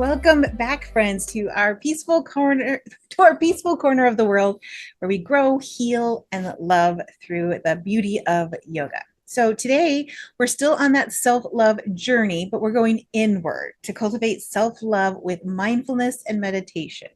Welcome back, friends, to our peaceful corner of the world where we grow, heal, and love through the beauty of yoga. So today we're still on that self-love journey, but we're going inward to cultivate self-love with mindfulness and meditation.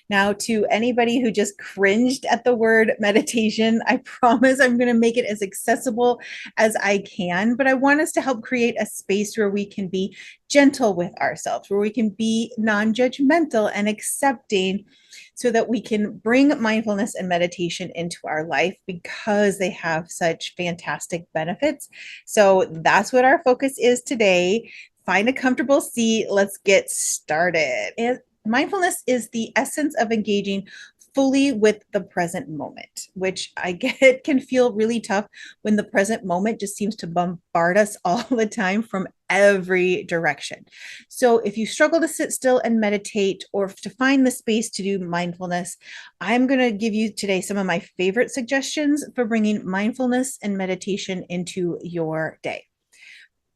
Now, to anybody who just cringed at the word meditation, I promise I'm going to make it as accessible as I can, but I want us to help create a space where we can be gentle with ourselves, where we can be non-judgmental and accepting so that we can bring mindfulness and meditation into our life because they have such fantastic benefits. So that's what our focus is today. Find a comfortable seat. Let's get started. Mindfulness is the essence of engaging fully with the present moment, which I get can feel really tough when the present moment just seems to bombard us all the time from every direction. So if you struggle to sit still and meditate or to find the space to do mindfulness, I'm going to give you today some of my favorite suggestions for bringing mindfulness and meditation into your day.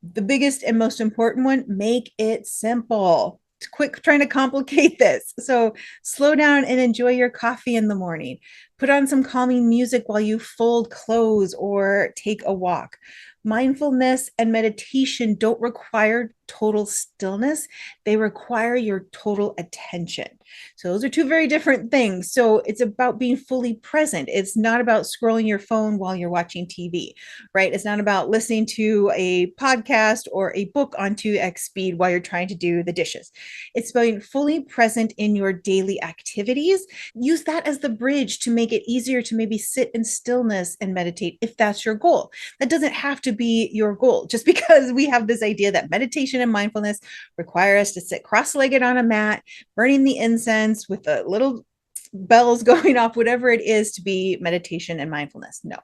The biggest and most important one, make it simple. Quit trying to complicate this. So slow down and enjoy your coffee in the morning. Put on some calming music while you fold clothes or take a walk. Mindfulness and meditation don't require total stillness. They require your total attention. So those are two very different things. So it's about being fully present. It's not about scrolling your phone while you're watching TV, right? It's not about listening to a podcast or a book on 2x speed while you're trying to do the dishes. It's being fully present in your daily activities. Use that as the bridge to make it easier to maybe sit in stillness and meditate if that's your goal. That doesn't have to be your goal, just because we have this idea that meditation and mindfulness require us to sit cross-legged on a mat, burning the incense with the little bells going off, whatever it is to be meditation and mindfulness. No,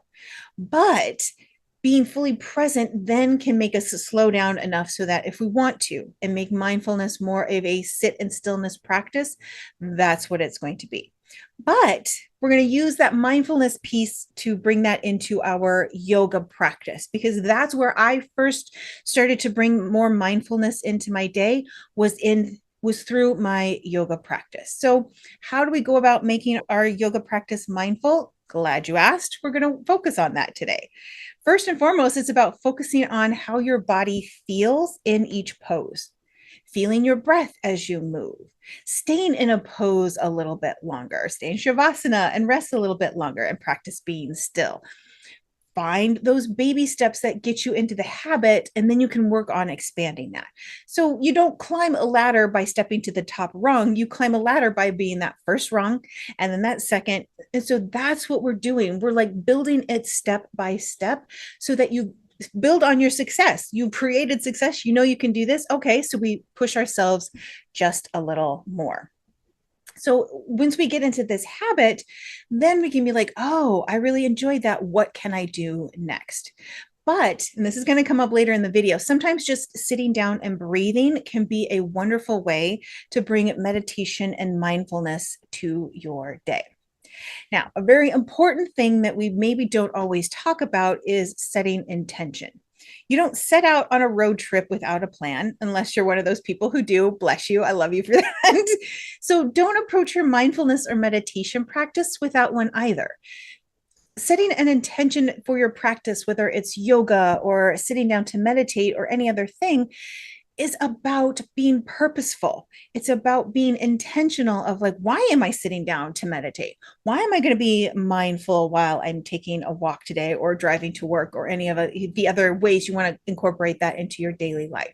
but being fully present then can make us slow down enough so that if we want to and make mindfulness more of a sit and stillness practice, that's what it's going to be. But we're going to use that mindfulness piece to bring that into our yoga practice, because that's where I first started to bring more mindfulness into my day was through my yoga practice. So how do we go about making our yoga practice mindful? Glad you asked. We're going to focus on that today. First and foremost, it's about focusing on how your body feels in each pose, feeling your breath as you move, staying in a pose a little bit longer, stay in Shavasana and rest a little bit longer and practice being still. Find those baby steps that get you into the habit, and then you can work on expanding that. So you don't climb a ladder by stepping to the top rung. You climb a ladder by being that first rung and then that second. And so that's what we're doing. We're like building it step by step so that you build on your success. You've created success. You know you can do this. Okay, so we push ourselves just a little more. So once we get into this habit, then we can be like, oh, I really enjoyed that. What can I do next? But, and this is going to come up later in the video, sometimes just sitting down and breathing can be a wonderful way to bring meditation and mindfulness to your day. Now, a very important thing that we maybe don't always talk about is setting intention. You don't set out on a road trip without a plan, unless you're one of those people who do. Bless you. I love you for that. So don't approach your mindfulness or meditation practice without one either. Setting an intention for your practice, whether it's yoga or sitting down to meditate or any other thing, is about being purposeful. It's about being intentional of like, why am I sitting down to meditate? Why am I going to be mindful while I'm taking a walk today or driving to work or any of the other ways you want to incorporate that into your daily life?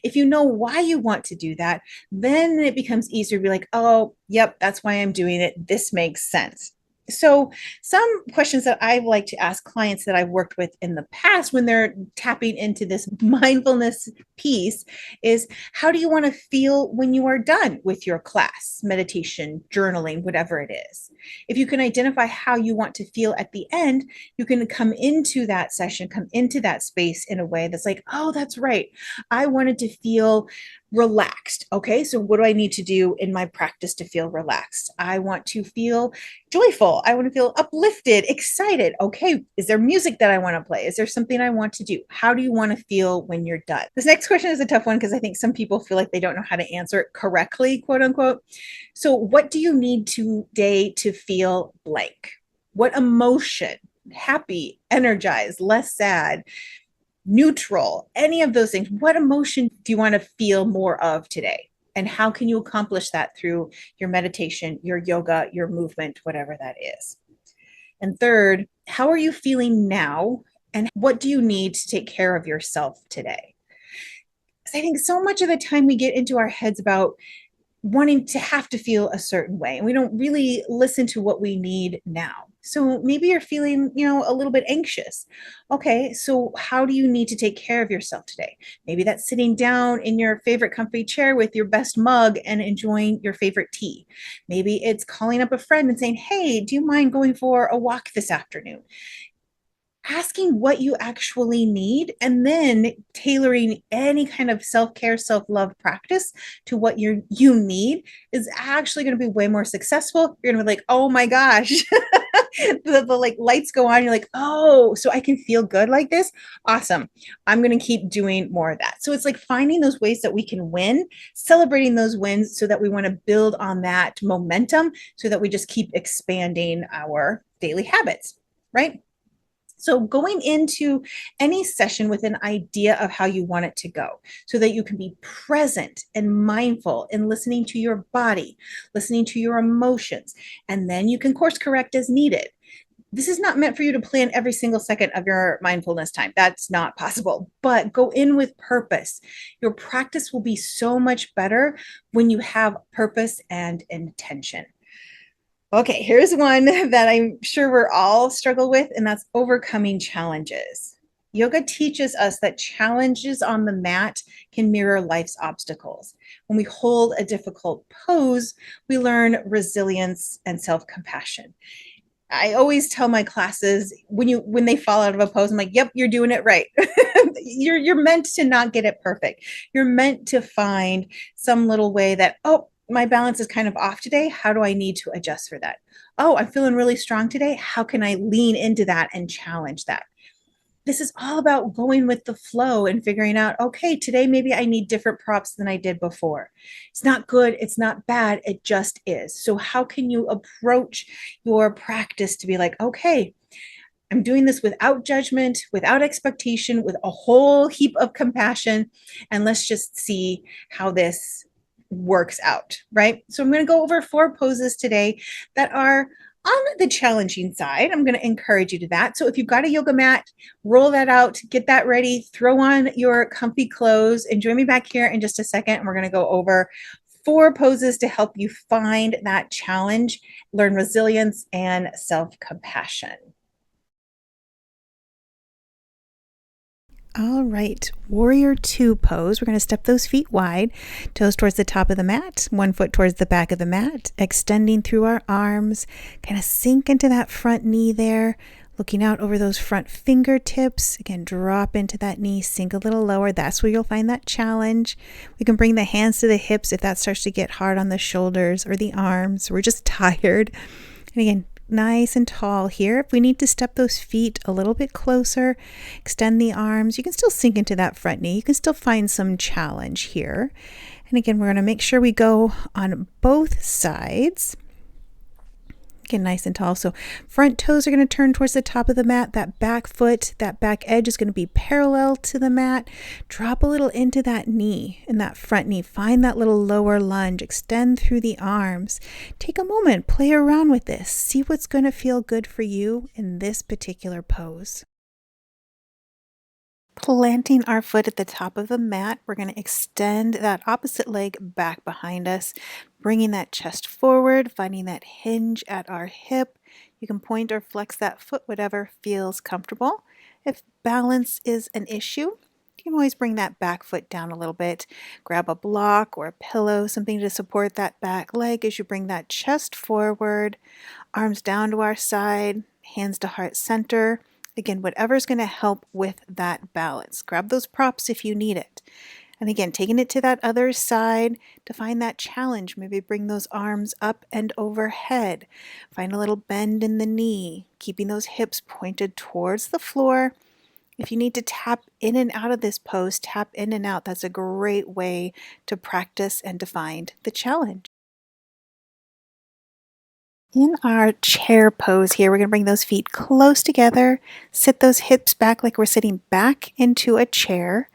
If you know why you want to do that, then it becomes easier to be like, oh, yep, that's why I'm doing it. This makes sense. So some questions that I like to ask clients that I've worked with in the past when they're tapping into this mindfulness piece is, how do you want to feel when you are done with your class, meditation, journaling, whatever it is? If you can identify how you want to feel at the end, you can come into that session, come into that space in a way that's like, oh, that's right. I wanted to feel relaxed. Okay, so what do I need to do in my practice to feel relaxed? I want to feel joyful. I want to feel uplifted, excited. Okay, is there music that I want to play? Is there something I want to do? How do you want to feel when you're done? This next question is a tough one because I think some people feel like they don't know how to answer it correctly, quote unquote. So, what do you need today to feel blank? What emotion? Happy, energized, less sad, neutral, any of those things. What emotion do you want to feel more of today? And how can you accomplish that through your meditation, your yoga, your movement, whatever that is? And third, how are you feeling now? And what do you need to take care of yourself today? Because I think so much of the time we get into our heads about wanting to have to feel a certain way, and we don't really listen to what we need now. So maybe you're feeling, a little bit anxious. Okay, so how do you need to take care of yourself today? Maybe that's sitting down in your favorite comfy chair with your best mug and enjoying your favorite tea. Maybe it's calling up a friend and saying, hey, do you mind going for a walk this afternoon? Asking what you actually need and then tailoring any kind of self-care, self-love practice to what you need is actually going to be way more successful. You're going to be like, oh my gosh, the like lights go on. You're like, oh, so I can feel good like this. Awesome. I'm going to keep doing more of that. So it's like finding those ways that we can win, celebrating those wins so that we want to build on that momentum so that we just keep expanding our daily habits, right? So, going into any session with an idea of how you want it to go so that you can be present and mindful in listening to your body, listening to your emotions, and then you can course correct as needed. This is not meant for you to plan every single second of your mindfulness time. That's not possible, but go in with purpose. Your practice will be so much better when you have purpose and intention. Okay, here's one that I'm sure we're all struggle with, and that's overcoming challenges. Yoga teaches us that challenges on the mat can mirror life's obstacles. When we hold a difficult pose, we learn resilience and self-compassion. I always tell my classes when they fall out of a pose, I'm like, "Yep, you're doing it right. You're meant to not get it perfect. You're meant to find some little way that, oh, my balance is kind of off today. How do I need to adjust for that? Oh, I'm feeling really strong today. How can I lean into that and challenge that?" This is all about going with the flow and figuring out, okay, today maybe I need different props than I did before. It's not good, it's not bad, it just is. So, how can you approach your practice to be like, okay, I'm doing this without judgment, without expectation, with a whole heap of compassion, and let's just see how this works out, right? So, I'm going to go over 4 poses today that are on the challenging side. I'm going to encourage you to that. So if you've got a yoga mat, roll that out, get that ready, throw on your comfy clothes, and join me back here in just a second. And we're going to go over 4 poses to help you find that challenge, learn resilience and self-compassion. All right, warrior 2 pose. We're going to step those feet wide, toes towards the top of the mat, 1 foot towards the back of the mat, extending through our arms, kind of sink into that front knee there, looking out over those front fingertips. Again, drop into that knee, sink a little lower. That's where you'll find that challenge. We can bring the hands to the hips if that starts to get hard on the shoulders or the arms. We're just tired. And again, nice and tall here. If we need to step those feet a little bit closer, extend the arms, you can still sink into that front knee. You can still find some challenge here. And again, we're going to make sure we go on both sides. Again, nice and tall. So front toes are going to turn towards the top of the mat. That back foot, that back edge is going to be parallel to the mat. Drop a little into that knee and that front knee. Find that little lower lunge. Extend through the arms. Take a moment, play around with this. See what's going to feel good for you in this particular pose. Planting our foot at the top of the mat, we're going to extend that opposite leg back behind us, bringing that chest forward, finding that hinge at our hip. You can point or flex that foot, whatever feels comfortable. If balance is an issue, you can always bring that back foot down a little bit. Grab a block or a pillow, something to support that back leg as you bring that chest forward, arms down to our side, hands to heart center. Again, whatever's going to help with that balance. Grab those props if you need it. And again, taking it to that other side to find that challenge. Maybe bring those arms up and overhead. Find a little bend in the knee, keeping those hips pointed towards the floor. If you need to tap in and out of this pose, tap in and out. That's a great way to practice and to find the challenge. In our chair pose here, we're going to bring those feet close together, sit those hips back like we're sitting back into a chair.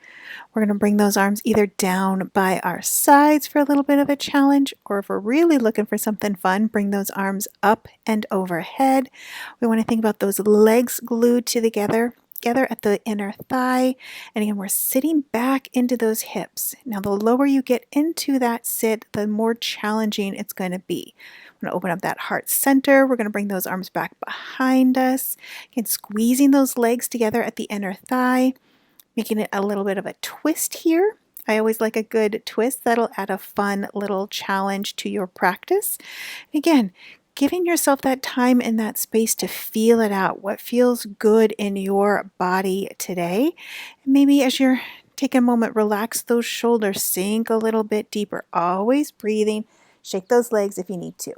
We're going to bring those arms either down by our sides for a little bit of a challenge, or if we're really looking for something fun, bring those arms up and overhead. We want to think about those legs glued together at the inner thigh. And again, we're sitting back into those hips. Now, the lower you get into that sit, the more challenging it's going to be. I'm going to open up that heart center. We're going to bring those arms back behind us. Again, squeezing those legs together at the inner thigh, making it a little bit of a twist here. I always like a good twist. That'll add a fun little challenge to your practice. Again, giving yourself that time and that space to feel it out. What feels good in your body today? And maybe as you're take a moment, relax those shoulders, sink a little bit deeper. Always breathing. Shake those legs if you need to.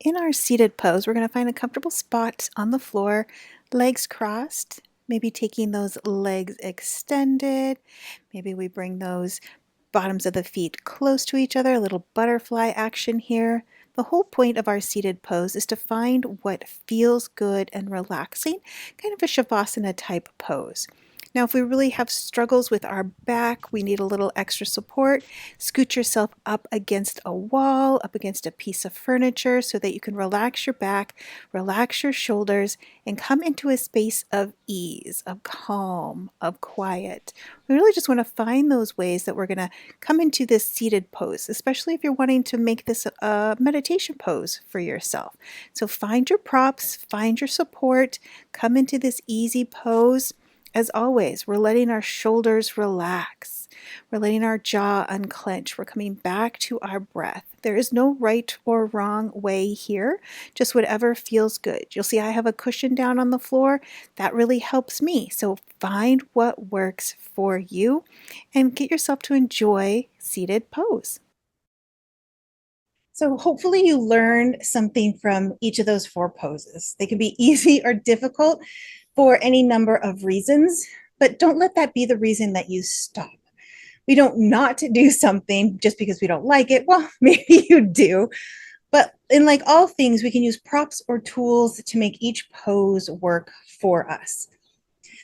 In our seated pose, we're going to find a comfortable spot on the floor, legs crossed, maybe taking those legs extended. Maybe we bring those bottoms of the feet close to each other, a little butterfly action here. The whole point of our seated pose is to find what feels good and relaxing, kind of a Shavasana type pose. Now, if we really have struggles with our back, we need a little extra support, scoot yourself up against a wall, up against a piece of furniture so that you can relax your back, relax your shoulders, and come into a space of ease, of calm, of quiet. We really just want to find those ways that we're going to come into this seated pose, especially if you're wanting to make this a meditation pose for yourself. So find your props, find your support, come into this easy pose. As always, we're letting our shoulders relax. We're letting our jaw unclench. We're coming back to our breath. There is no right or wrong way here, just whatever feels good. You'll see I have a cushion down on the floor. That really helps me. So find what works for you and get yourself to enjoy seated pose. So hopefully you learned something from each of those four poses. They can be easy or difficult for any number of reasons, but don't let that be the reason that you stop. We don't not do something just because we don't like it. Well, maybe you do, but in like all things, we can use props or tools to make each pose work for us.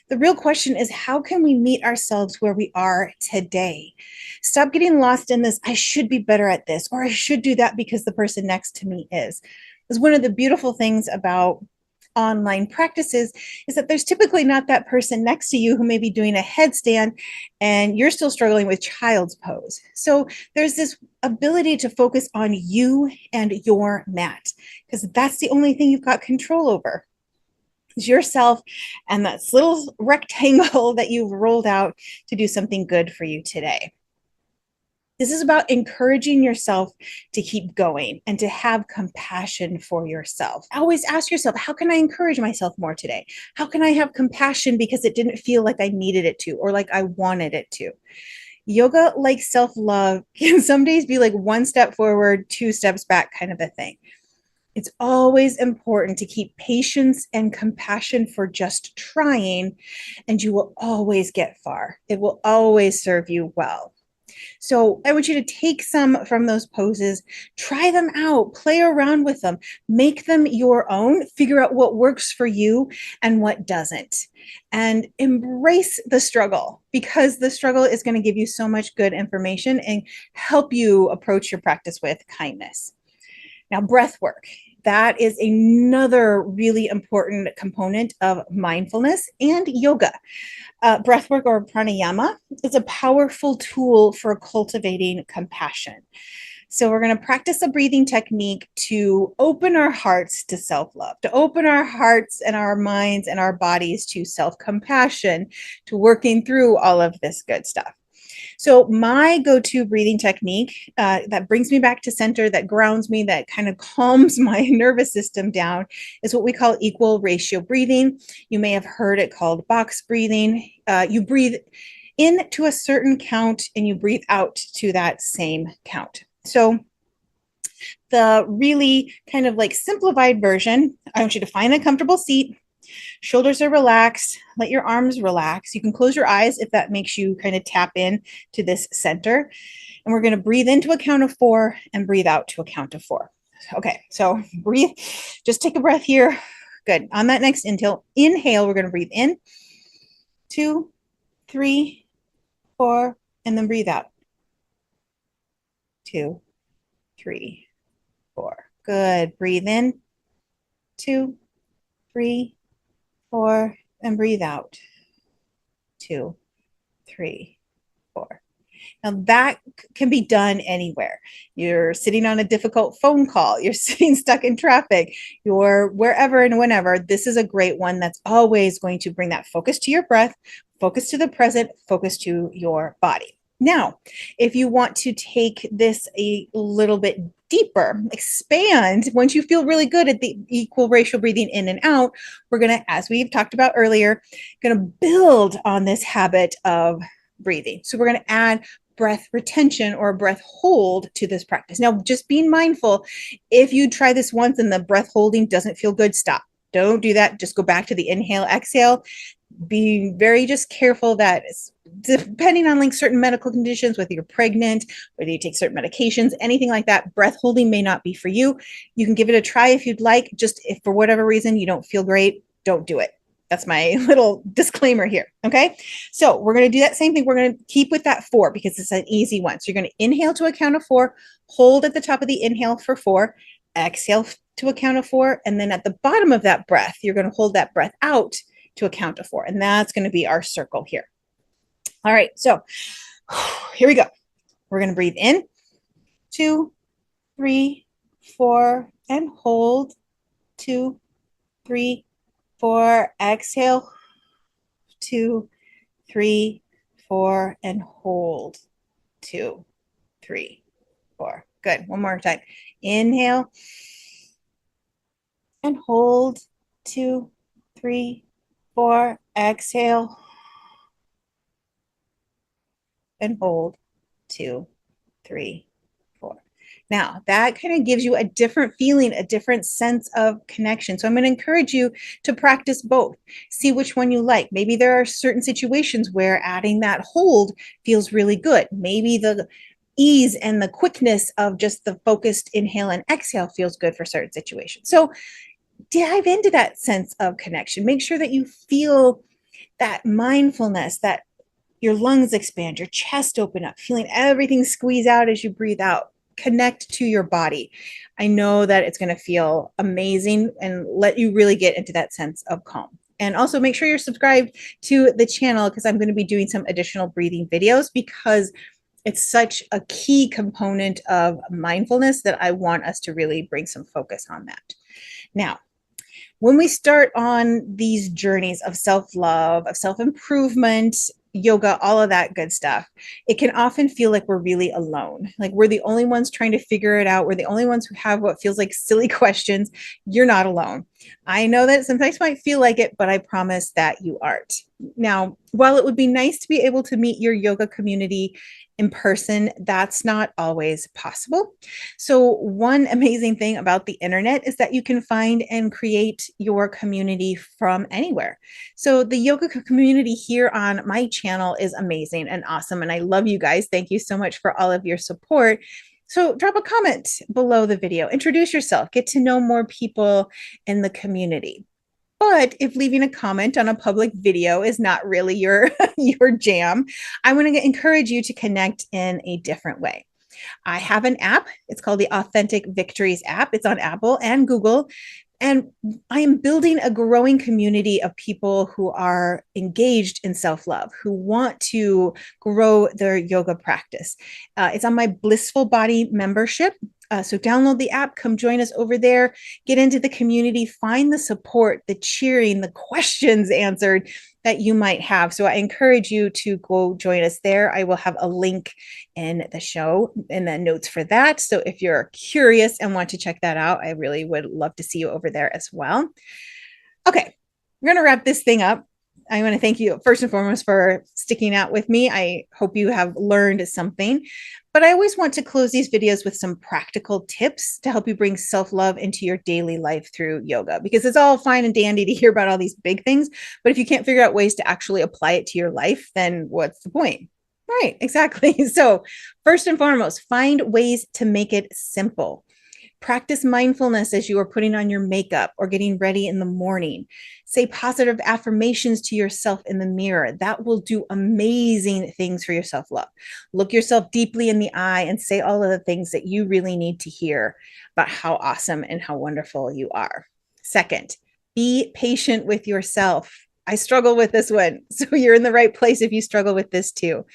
The real question is, how can we meet ourselves where we are today? Stop getting lost in this, I should be better at this, or I should do that because the person next to me is. Because one of the beautiful things about online practices is that there's typically not that person next to you who may be doing a headstand and you're still struggling with child's pose. So there's this ability to focus on you and your mat, because that's the only thing you've got control over is yourself and that little rectangle that you've rolled out to do something good for you today. This is about encouraging yourself to keep going and to have compassion for yourself. Always ask yourself, how can I encourage myself more today? How can I have compassion because it didn't feel like I needed it to or like I wanted it to? Yoga, like self-love, can some days be like one step forward, two steps back kind of a thing. It's always important to keep patience and compassion for just trying, and you will always get far. It will always serve you well. So I want you to take some from those poses, try them out, play around with them, make them your own, figure out what works for you and what doesn't, and embrace the struggle, because the struggle is going to give you so much good information and help you approach your practice with kindness. Now, breath work. That is another really important component of mindfulness and yoga. Breathwork or pranayama is a powerful tool for cultivating compassion. So we're going to practice a breathing technique to open our hearts to self-love, to open our hearts and our minds and our bodies to self-compassion, to working through all of this good stuff. So my go-to breathing technique that brings me back to center, that grounds me, that kind of calms my nervous system down is what we call equal ratio breathing. You may have heard it called box breathing. You breathe in to a certain count and you breathe out to that same count. So the really kind of like simplified version, I want you to find a comfortable seat. Shoulders are relaxed. Let your arms relax. You can close your eyes if that makes you kind of tap in to this center. And we're going to breathe into a count of 4 and breathe out to a count of 4. Okay, so breathe. Just take a breath here. Good. On that next inhale, we're going to breathe in 2, 3, 4, and then breathe out 2, 3, 4. Good. Breathe in 2, 3, 4, and breathe out 2, 3, 4. Now that can be done anywhere. You're sitting on a difficult phone call, you're sitting stuck in traffic, you're wherever and whenever. This is a great one that's always going to bring that focus to your breath, focus to the present, focus to your body. Now, if you want to take this a little bit deeper, expand, once you feel really good at the equal ratio breathing in and out, we're going to, as we've talked about earlier, going to build on this habit of breathing. So we're going to add breath retention or breath hold to this practice. Now, just being mindful, if you try this once and the breath holding doesn't feel good, stop. Don't do that. Just go back to the inhale, exhale. Be very just careful that depending on like certain medical conditions, whether you're pregnant, whether you take certain medications, anything like that, breath holding may not be for you. You can give it a try if you'd like. Just if for whatever reason you don't feel great, don't do it. That's my little disclaimer here. Okay. So we're going to do that same thing. We're going to keep with that 4 because it's an easy one. So you're going to inhale to a count of 4, hold at the top of the inhale for 4, exhale to a count of 4. And then at the bottom of that breath, you're going to hold that breath out to a count of 4. And that's going to be our circle here. All right. So here we go. We're going to breathe in 2, 3, 4, and hold 2, 3, 4. Exhale 2, 3, 4, and hold 2, 3, 4. Good. One more time. Inhale and hold 2, 3, 4. Exhale and hold 2, 3, 4. Now, that kind of gives you a different feeling, a different sense of connection. So I'm going to encourage you to practice both. See which one you like. Maybe there are certain situations where adding that hold feels really good. Maybe the ease and the quickness of just the focused inhale and exhale feels good for certain situations. So dive into that sense of connection. Make sure that you feel that mindfulness, that your lungs expand, your chest open up, feeling everything squeeze out as you breathe out. Connect to your body. I know that it's going to feel amazing and let you really get into that sense of calm. And also make sure you're subscribed to the channel because I'm going to be doing some additional breathing videos because it's such a key component of mindfulness that I want us to really bring some focus on that. Now, when we start on these journeys of self-love, of self-improvement, yoga, all of that good stuff, it can often feel like we're really alone. Like we're the only ones trying to figure it out. We're the only ones who have what feels like silly questions. You're not alone. I know that sometimes might feel like it, but I promise that you aren't. Now, while it would be nice to be able to meet your yoga community in person, that's not always possible. So one amazing thing about the internet is that you can find and create your community from anywhere. So the yoga community here on my channel is amazing and awesome. And I love you guys. Thank you so much for all of your support. So drop a comment below the video, introduce yourself, get to know more people in the community. But if leaving a comment on a public video is not really your, your jam, I want to encourage you to connect in a different way. I have an app. It's called the Authentic Victories app. It's on Apple and Google. And I am building a growing community of people who are engaged in self-love, who want to grow their yoga practice. It's on my Blissful Body membership. So download the app, come join us over there, get into the community, find the support, the cheering, the questions answered that you might have. So I encourage you to go join us there. I will have a link in the show in the notes for that. So if you're curious and want to check that out, I really would love to see you over there as well. Okay, we're going to wrap this thing up. I want to thank you first and foremost for sticking out with me. I hope you have learned something. But I always want to close these videos with some practical tips to help you bring self-love into your daily life through yoga, because it's all fine and dandy to hear about all these big things. But if you can't figure out ways to actually apply it to your life, then what's the point? Right, exactly. So first and foremost, find ways to make it simple. Practice mindfulness as you are putting on your makeup or getting ready in the morning. Say positive affirmations to yourself in the mirror. That will do amazing things for your self-love. Look yourself deeply in the eye and say all of the things that you really need to hear about how awesome and how wonderful you are. Second, be patient with yourself. I struggle with this one, so you're in the right place if you struggle with this too.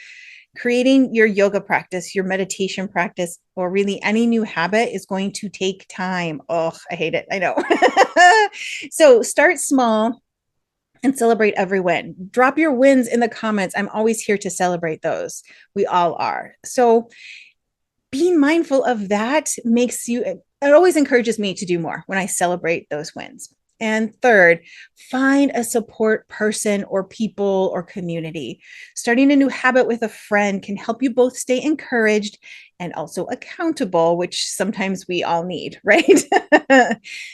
Creating your yoga practice, your meditation practice, or really any new habit is going to take time. Oh, I hate it. I know. So start small and celebrate every win. Drop your wins in the comments. I'm always here to celebrate those. We all are. So being mindful of that makes you, it always encourages me to do more when I celebrate those wins. And third, find a support person or people or community. Starting a new habit with a friend can help you both stay encouraged and also accountable, which sometimes we all need, right?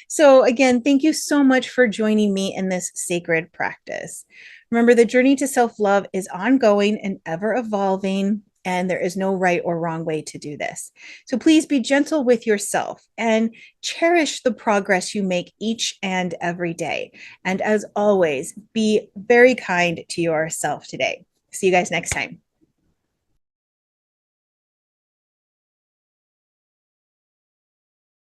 So again, thank you so much for joining me in this sacred practice. Remember, the journey to self-love is ongoing and ever evolving, and there is no right or wrong way to do this. So please be gentle with yourself and cherish the progress you make each and every day. And as always, be very kind to yourself today. See you guys next time.